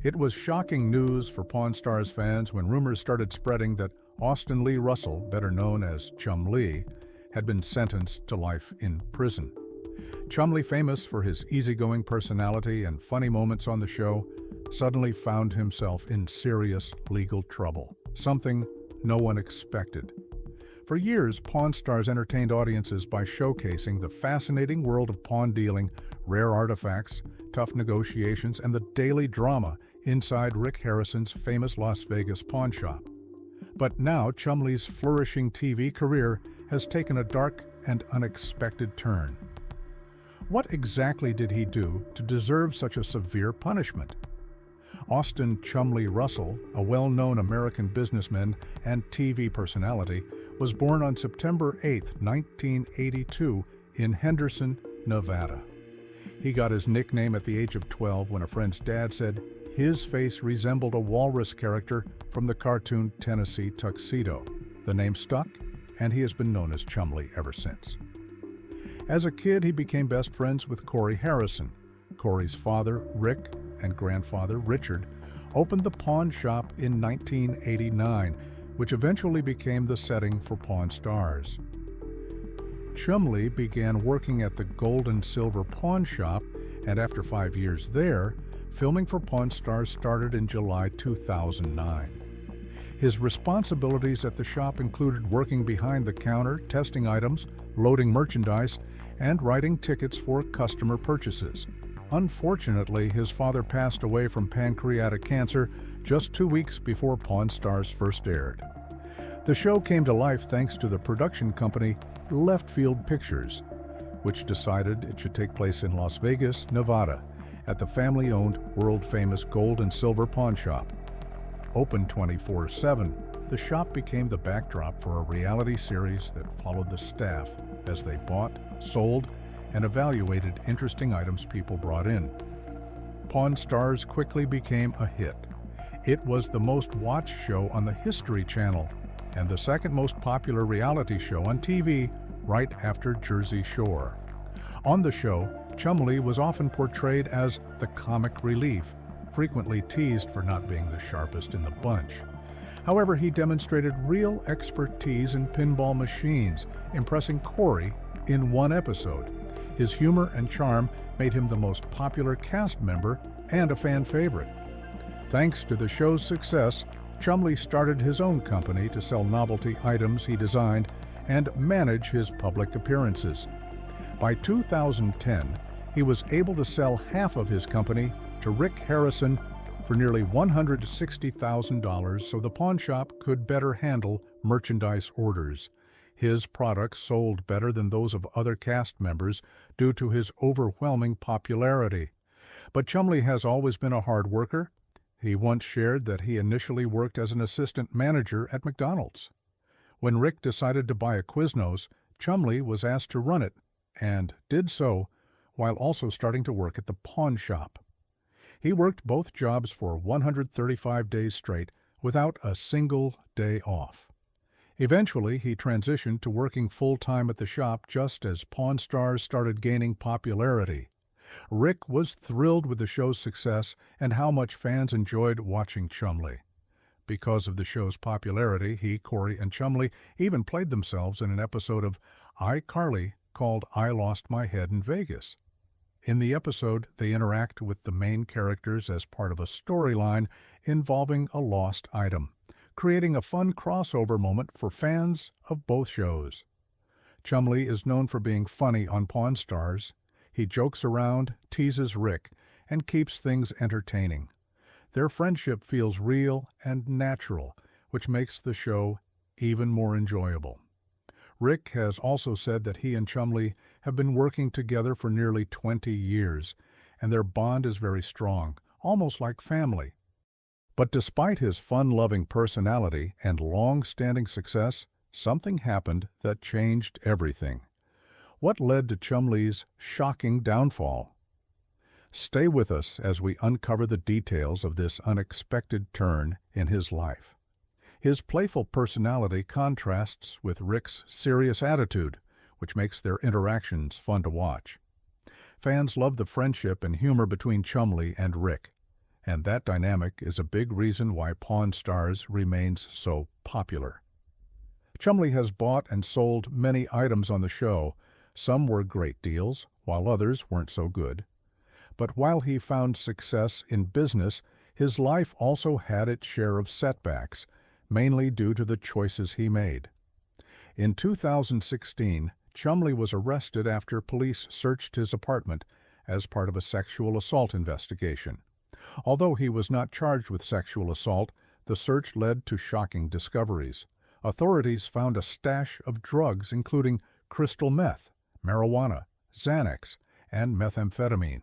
It was shocking news for Pawn Stars fans when rumors started spreading that Austin Lee Russell, better known as Chumlee, had been sentenced to life in prison. Chumlee, famous for his easygoing personality and funny moments on the show, suddenly found himself in serious legal trouble, something no one expected. For years, Pawn Stars entertained audiences by showcasing the fascinating world of pawn dealing, rare artifacts, tough negotiations, and the daily drama inside Rick Harrison's famous Las Vegas pawn shop. But now Chumlee's flourishing TV career has taken a dark and unexpected turn. What exactly did he do to deserve such a severe punishment? Austin Chumlee Russell, a well-known American businessman and TV personality, was born on September 8, 1982, in Henderson, Nevada. He got his nickname at the age of 12 when a friend's dad said his face resembled a walrus character from the cartoon Tennessee Tuxedo. The name stuck, and he has been known as Chumlee ever since. As a kid, he became best friends with Corey Harrison. Corey's father, Rick, and grandfather, Richard, opened the pawn shop in 1989, which eventually became the setting for Pawn Stars. Chumlee began working at the Gold and Silver Pawn Shop, and after 5 years there, filming for Pawn Stars started in July 2009. His responsibilities at the shop included working behind the counter, testing items, loading merchandise, and writing tickets for customer purchases. Unfortunately, his father passed away from pancreatic cancer just 2 weeks before Pawn Stars first aired. The show came to life thanks to the production company Left Field Pictures, which decided it should take place in Las Vegas, Nevada, at the family-owned, world-famous Gold and Silver Pawn Shop. Open 24/7, the shop became the backdrop for a reality series that followed the staff as they bought, sold, and evaluated interesting items people brought in. Pawn Stars quickly became a hit. It was the most watched show on the History Channel and the second most popular reality show on TV right after Jersey Shore. On the show, Chumlee was often portrayed as the comic relief, frequently teased for not being the sharpest in the bunch. However, he demonstrated real expertise in pinball machines, impressing Corey in one episode. His humor and charm made him the most popular cast member and a fan favorite. Thanks to the show's success, Chumlee started his own company to sell novelty items he designed and manage his public appearances. By 2010, he was able to sell half of his company to Rick Harrison for nearly $160,000 so the pawn shop could better handle merchandise orders. His products sold better than those of other cast members due to his overwhelming popularity. But Chumlee has always been a hard worker. He once shared that he initially worked as an assistant manager at McDonald's. When Rick decided to buy a Quiznos, Chumlee was asked to run it, and did so while also starting to work at the pawn shop. He worked both jobs for 135 days straight without a single day off. Eventually, he transitioned to working full-time at the shop just as Pawn Stars started gaining popularity. Rick was thrilled with the show's success and how much fans enjoyed watching Chumlee. Because of the show's popularity, he, Corey, and Chumlee even played themselves in an episode of iCarly called I Lost My Head in Vegas. In the episode, they interact with the main characters as part of a storyline involving a lost item, creating a fun crossover moment for fans of both shows. Chumlee is known for being funny on Pawn Stars. He jokes around, teases Rick, and keeps things entertaining. Their friendship feels real and natural, which makes the show even more enjoyable. Rick has also said that he and Chumlee have been working together for nearly 20 years, and their bond is very strong, almost like family. But despite his fun-loving personality and long-standing success, something happened that changed everything. What led to Chumlee's shocking downfall? Stay with us as we uncover the details of this unexpected turn in his life. His playful personality contrasts with Rick's serious attitude, which makes their interactions fun to watch. Fans love the friendship and humor between Chumlee and Rick, And that dynamic is a big reason why Pawn Stars remains so popular. Chumlee has bought and sold many items on the show. Some were great deals, while others weren't so good. But while he found success in business, his life also had its share of setbacks, mainly due to the choices he made. In 2016, Chumlee was arrested after police searched his apartment as part of a sexual assault investigation. Although he was not charged with sexual assault, the search led to shocking discoveries. Authorities found a stash of drugs including crystal meth, marijuana, Xanax, and methamphetamine.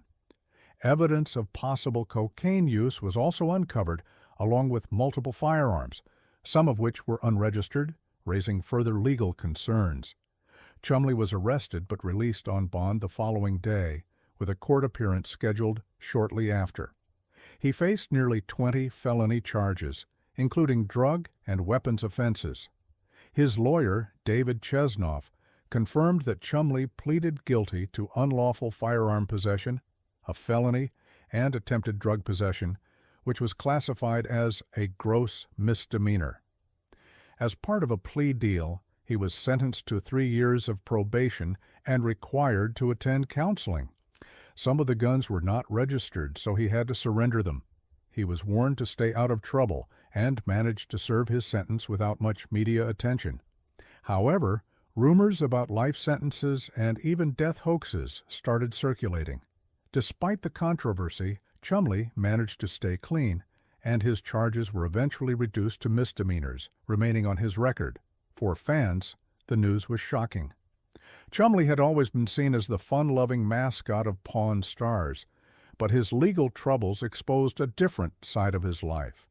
Evidence of possible cocaine use was also uncovered, along with multiple firearms, some of which were unregistered, raising further legal concerns. Chumlee was arrested but released on bond the following day, with a court appearance scheduled shortly after. He faced nearly 20 felony charges, including drug and weapons offenses. His lawyer, David Chesnoff, confirmed that Chumlee pleaded guilty to unlawful firearm possession, a felony, and attempted drug possession, which was classified as a gross misdemeanor. As part of a plea deal, he was sentenced to 3 years of probation and required to attend counseling. Some of the guns were not registered, so he had to surrender them. He was warned to stay out of trouble and managed to serve his sentence without much media attention. However, rumors about life sentences and even death hoaxes started circulating. Despite the controversy, Chumlee managed to stay clean, and his charges were eventually reduced to misdemeanors, remaining on his record. For fans, the news was shocking. Chumlee had always been seen as the fun-loving mascot of Pawn Stars, but his legal troubles exposed a different side of his life.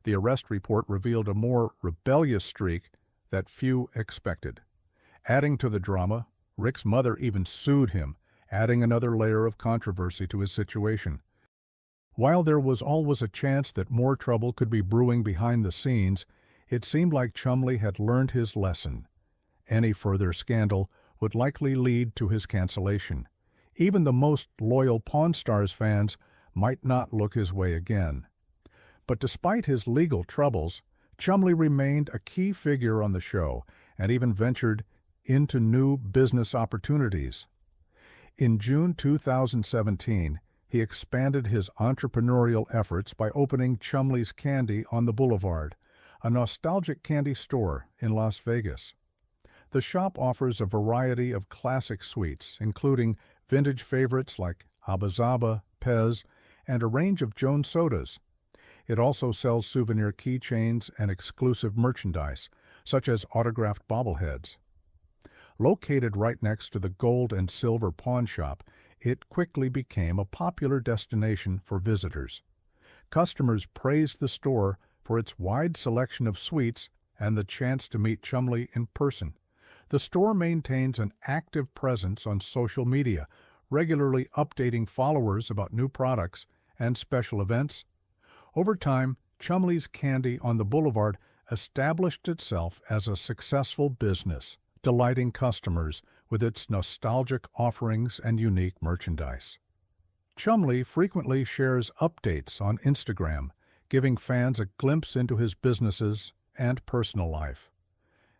The arrest report revealed a more rebellious streak that few expected. Adding to the drama, Rick's mother even sued him, adding another layer of controversy to his situation. While there was always a chance that more trouble could be brewing behind the scenes, it seemed like Chumlee had learned his lesson. Any further scandal would likely lead to his cancellation. Even the most loyal Pawn Stars fans might not look his way again. But despite his legal troubles, Chumlee remained a key figure on the show and even ventured into new business opportunities. In June 2017, he expanded his entrepreneurial efforts by opening Chumlee's Candy on the Boulevard, a nostalgic candy store in Las Vegas. The shop offers a variety of classic sweets, including vintage favorites like Abba Zaba, Pez, and a range of Jones sodas. It also sells souvenir keychains and exclusive merchandise, such as autographed bobbleheads. Located right next to the gold and silver pawn shop, it quickly became a popular destination for visitors. Customers praised the store for its wide selection of sweets and the chance to meet Chumlee in person. The store maintains an active presence on social media, regularly updating followers about new products and special events. Over time, Chumlee's Candy on the Boulevard established itself as a successful business, delighting customers with its nostalgic offerings and unique merchandise. Chumlee frequently shares updates on Instagram, giving fans a glimpse into his businesses and personal life.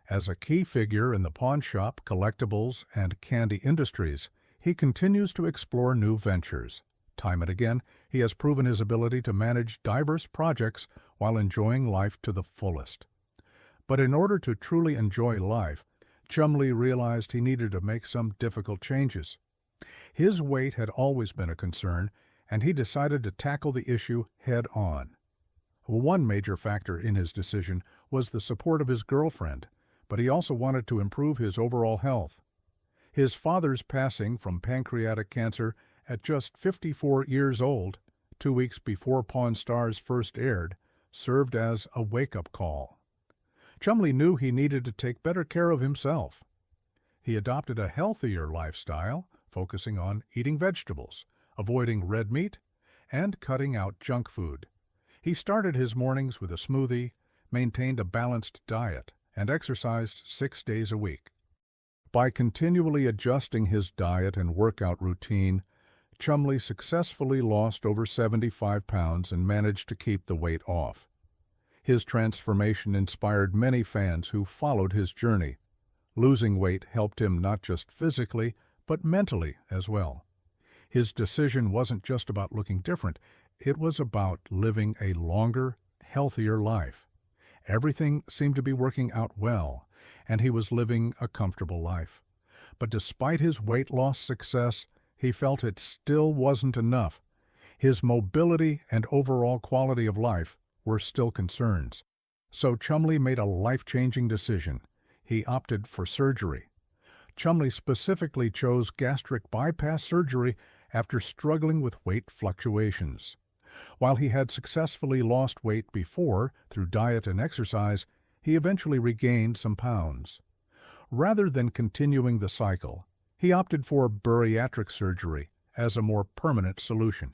As a key figure in the pawn shop, collectibles, and candy industries, he continues to explore new ventures. Time and again, he has proven his ability to manage diverse projects while enjoying life to the fullest. But in order to truly enjoy life, Chumlee realized he needed to make some difficult changes. His weight had always been a concern, and he decided to tackle the issue head-on. One major factor in his decision was the support of his girlfriend, but he also wanted to improve his overall health. His father's passing from pancreatic cancer at just 54 years old, 2 weeks before Pawn Stars first aired, served as a wake-up call. Chumlee knew he needed to take better care of himself. He adopted a healthier lifestyle, focusing on eating vegetables, avoiding red meat, and cutting out junk food. He started his mornings with a smoothie, maintained a balanced diet, and exercised 6 days a week. By continually adjusting his diet and workout routine, Chumlee successfully lost over 75 pounds and managed to keep the weight off. His transformation inspired many fans who followed his journey. Losing weight helped him not just physically, but mentally as well. His decision wasn't just about looking different, it was about living a longer, healthier life. Everything seemed to be working out well, and he was living a comfortable life. But despite his weight loss success, he felt it still wasn't enough. His mobility and overall quality of life were still concerns. So Chumlee made a life-changing decision. He opted for surgery. Chumlee specifically chose gastric bypass surgery after struggling with weight fluctuations. While he had successfully lost weight before through diet and exercise, he eventually regained some pounds. Rather than continuing the cycle, he opted for bariatric surgery as a more permanent solution.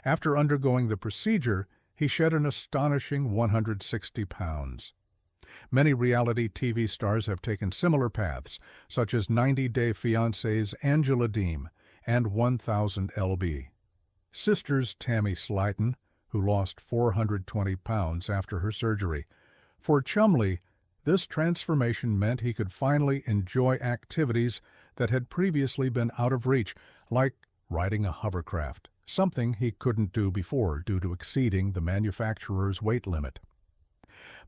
After undergoing the procedure, he shed an astonishing 160 pounds. Many reality TV stars have taken similar paths, such as 90 Day Fiancé's Angela Deem and 1000 lb. Sisters Tammy Slyton, who lost 420 pounds after her surgery. For Chumlee, this transformation meant he could finally enjoy activities that had previously been out of reach, like riding a hovercraft, something he couldn't do before due to exceeding the manufacturer's weight limit.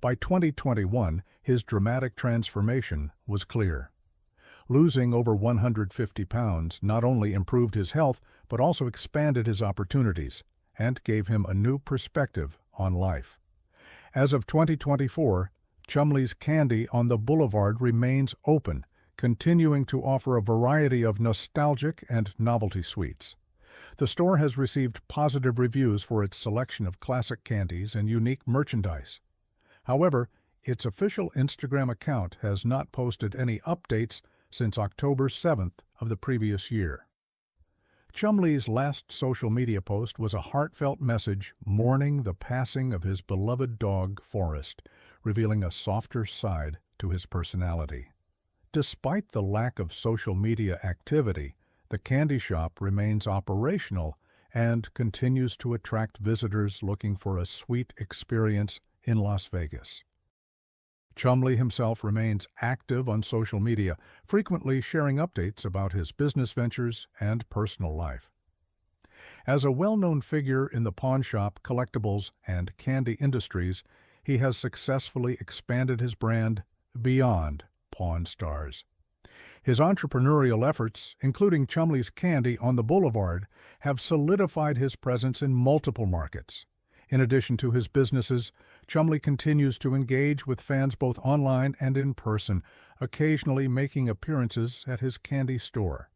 By 2021, his dramatic transformation was clear. Losing over 150 pounds not only improved his health, but also expanded his opportunities and gave him a new perspective on life. As of 2024, Chumlee's Candy on the Boulevard remains open, continuing to offer a variety of nostalgic and novelty sweets. The store has received positive reviews for its selection of classic candies and unique merchandise. However, its official Instagram account has not posted any updates since October 7th of the previous year. Chumlee's last social media post was a heartfelt message mourning the passing of his beloved dog, Forrest, revealing a softer side to his personality. Despite the lack of social media activity, the candy shop remains operational and continues to attract visitors looking for a sweet experience in Las Vegas. Chumlee himself remains active on social media, frequently sharing updates about his business ventures and personal life. As a well-known figure in the pawn shop, collectibles, and candy industries, he has successfully expanded his brand beyond Pawn Stars. His entrepreneurial efforts, including Chumlee's Candy on the Boulevard, have solidified his presence in multiple markets. In addition to his businesses, Chumlee continues to engage with fans both online and in person, occasionally making appearances at his candy store.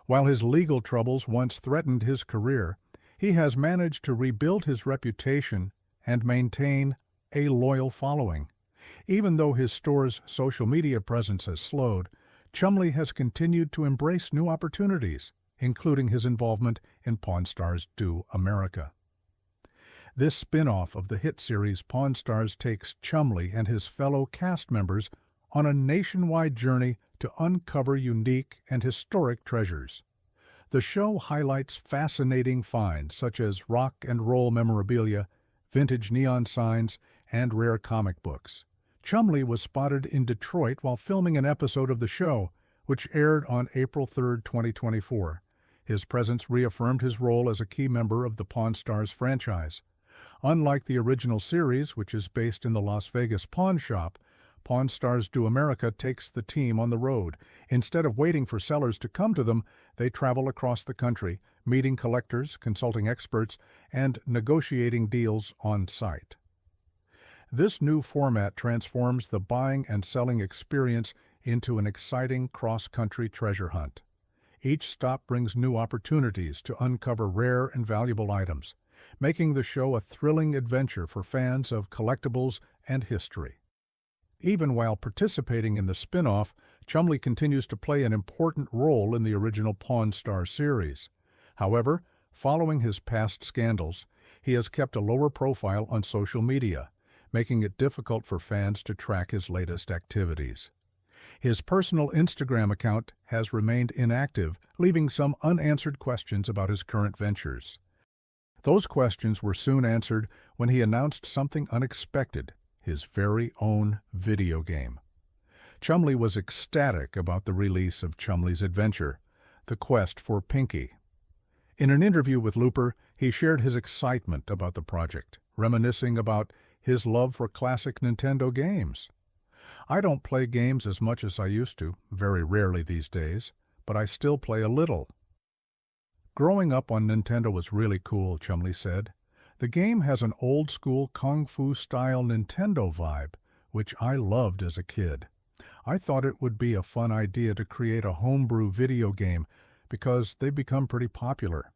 While his legal troubles once threatened his career, he has managed to rebuild his reputation and maintain a loyal following. Even though his store's social media presence has slowed, Chumlee has continued to embrace new opportunities, including his involvement in Pawn Stars Do America. This spin-off of the hit series Pawn Stars takes Chumlee and his fellow cast members on a nationwide journey to uncover unique and historic treasures. The show highlights fascinating finds such as rock and roll memorabilia, vintage neon signs, and rare comic books. Chumlee was spotted in Detroit while filming an episode of the show, which aired on April 3, 2024. His presence reaffirmed his role as a key member of the Pawn Stars franchise. Unlike the original series, which is based in the Las Vegas pawn shop, Pawn Stars Do America takes the team on the road. Instead of waiting for sellers to come to them, they travel across the country, meeting collectors, consulting experts, and negotiating deals on site. This new format transforms the buying and selling experience into an exciting cross-country treasure hunt. Each stop brings new opportunities to uncover rare and valuable items, making the show a thrilling adventure for fans of collectibles and history. Even while participating in the spin-off, Chumlee continues to play an important role in the original Pawn Star series. However, following his past scandals, he has kept a lower profile on social media, making it difficult for fans to track his latest activities. His personal Instagram account has remained inactive, leaving some unanswered questions about his current ventures. Those questions were soon answered when he announced something unexpected: his very own video game. Chumlee was ecstatic about the release of Chumlee's adventure, The Quest for Pinky. In an interview with Looper, he shared his excitement about the project, reminiscing about his love for classic Nintendo games. "I don't play games as much as I used to, very rarely these days, but I still play a little." "Growing up on Nintendo was really cool," Chumlee said. "The game has an old-school Kung Fu-style Nintendo vibe, which I loved as a kid. I thought it would be a fun idea to create a homebrew video game because they've become pretty popular.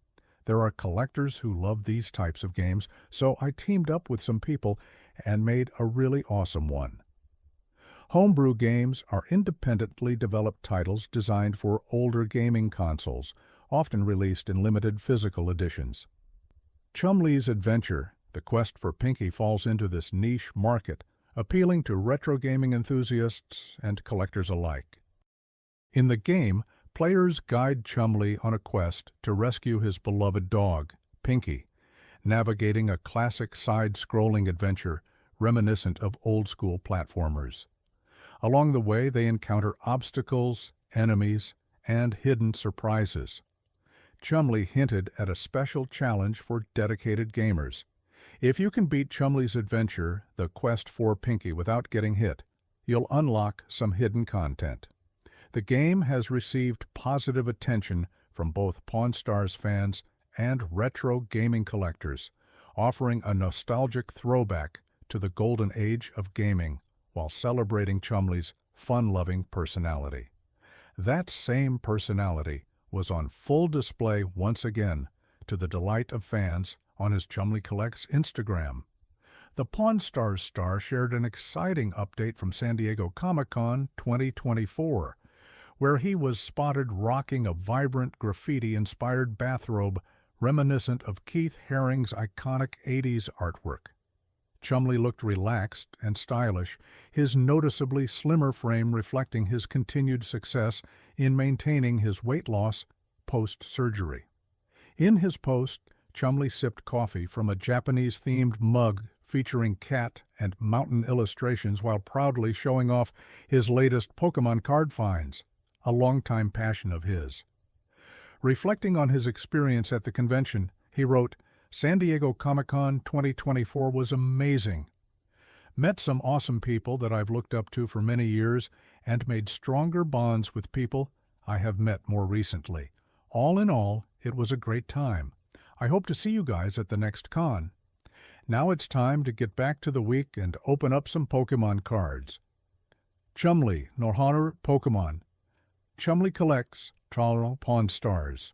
There are collectors who love these types of games, so I teamed up with some people and made a really awesome one." Homebrew games are independently developed titles designed for older gaming consoles, often released in limited physical editions. Chumlee's adventure, The Quest for Pinky, falls into this niche market, appealing to retro gaming enthusiasts and collectors alike. In the game, players guide Chumlee on a quest to rescue his beloved dog, Pinky, navigating a classic side-scrolling adventure reminiscent of old-school platformers. Along the way, they encounter obstacles, enemies, and hidden surprises. Chumlee hinted at a special challenge for dedicated gamers. If you can beat Chumlee's adventure, The Quest for Pinky, without getting hit, you'll unlock some hidden content. The game has received positive attention from both Pawn Stars fans and retro gaming collectors, offering a nostalgic throwback to the golden age of gaming while celebrating Chumlee's fun-loving personality. That same personality was on full display once again, to the delight of fans, on his Chumlee Collects Instagram. The Pawn Stars star shared an exciting update from San Diego Comic-Con 2024, where he was spotted rocking a vibrant graffiti-inspired bathrobe reminiscent of Keith Haring's iconic 80s artwork. Chumlee looked relaxed and stylish, his noticeably slimmer frame reflecting his continued success in maintaining his weight loss post-surgery. In his post, Chumlee sipped coffee from a Japanese-themed mug featuring cat and mountain illustrations while proudly showing off his latest Pokemon card finds, a longtime passion of his. Reflecting on his experience at the convention, he wrote, "San Diego Comic-Con 2024 was amazing. Met some awesome people that I've looked up to for many years and made stronger bonds with people I have met more recently. All in all, it was a great time. I hope to see you guys at the next con. Now it's time to get back to the week and open up some Pokemon cards." Chumlee, Norhonor Pokemon. Chumlee Collects, Toronto Pawn Stars.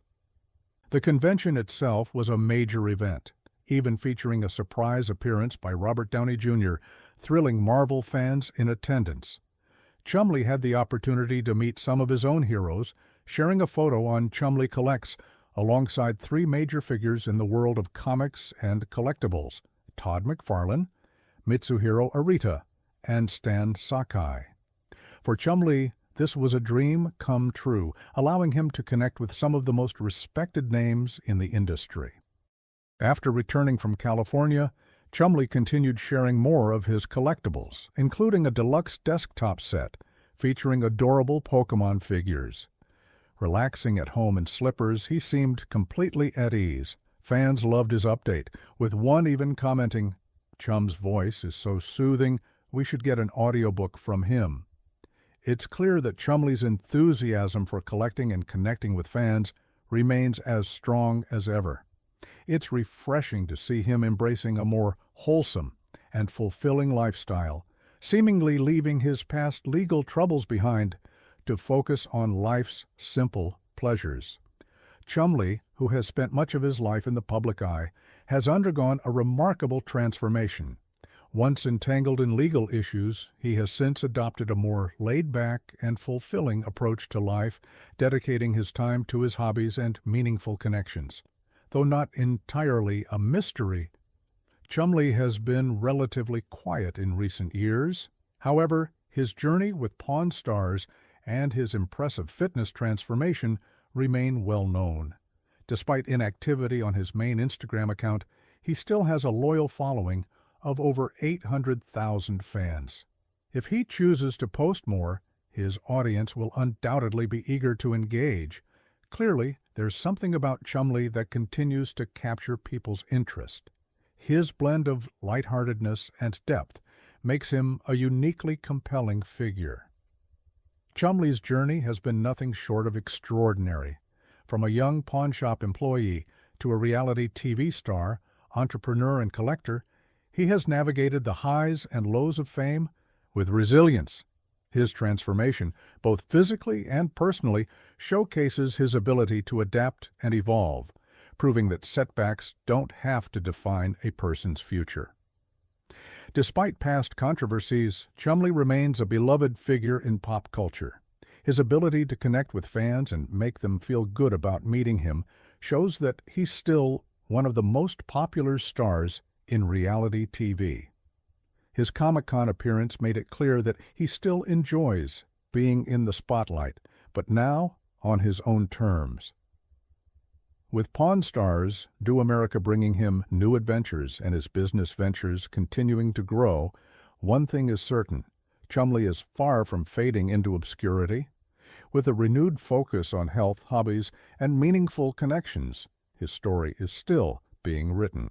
The convention itself was a major event, even featuring a surprise appearance by Robert Downey Jr., thrilling Marvel fans in attendance. Chumlee had the opportunity to meet some of his own heroes, sharing a photo on Chumlee Collects alongside three major figures in the world of comics and collectibles: Todd McFarlane, Mitsuhiro Arita, and Stan Sakai. For Chumlee, this was a dream come true, allowing him to connect with some of the most respected names in the industry. After returning from California, Chumlee continued sharing more of his collectibles, including a deluxe desktop set featuring adorable Pokemon figures. Relaxing at home in slippers, he seemed completely at ease. Fans loved his update, with one even commenting, "Chum's voice is so soothing, we should get an audiobook from him." It's clear that Chumlee's enthusiasm for collecting and connecting with fans remains as strong as ever. It's refreshing to see him embracing a more wholesome and fulfilling lifestyle, seemingly leaving his past legal troubles behind to focus on life's simple pleasures. Chumlee, who has spent much of his life in the public eye, has undergone a remarkable transformation. Once entangled in legal issues, he has since adopted a more laid-back and fulfilling approach to life, dedicating his time to his hobbies and meaningful connections. Though not entirely a mystery, Chumlee has been relatively quiet in recent years. However, his journey with Pawn Stars and his impressive fitness transformation remain well known. Despite inactivity on his main Instagram account, he still has a loyal following of over 800,000 fans. If he chooses to post more, his audience will undoubtedly be eager to engage. Clearly, there's something about Chumlee that continues to capture people's interest. His blend of lightheartedness and depth makes him a uniquely compelling figure. Chumlee's journey has been nothing short of extraordinary. From a young pawnshop employee to a reality TV star, entrepreneur, and collector, he has navigated the highs and lows of fame with resilience. His transformation, both physically and personally, showcases his ability to adapt and evolve, proving that setbacks don't have to define a person's future. Despite past controversies, Chumlee remains a beloved figure in pop culture. His ability to connect with fans and make them feel good about meeting him shows that he's still one of the most popular stars in reality TV. His Comic-Con appearance made it clear that he still enjoys being in the spotlight, but now on his own terms. With Pawn Stars, Do America bringing him new adventures and his business ventures continuing to grow, one thing is certain: Chumlee is far from fading into obscurity. With a renewed focus on health, hobbies, and meaningful connections, his story is still being written.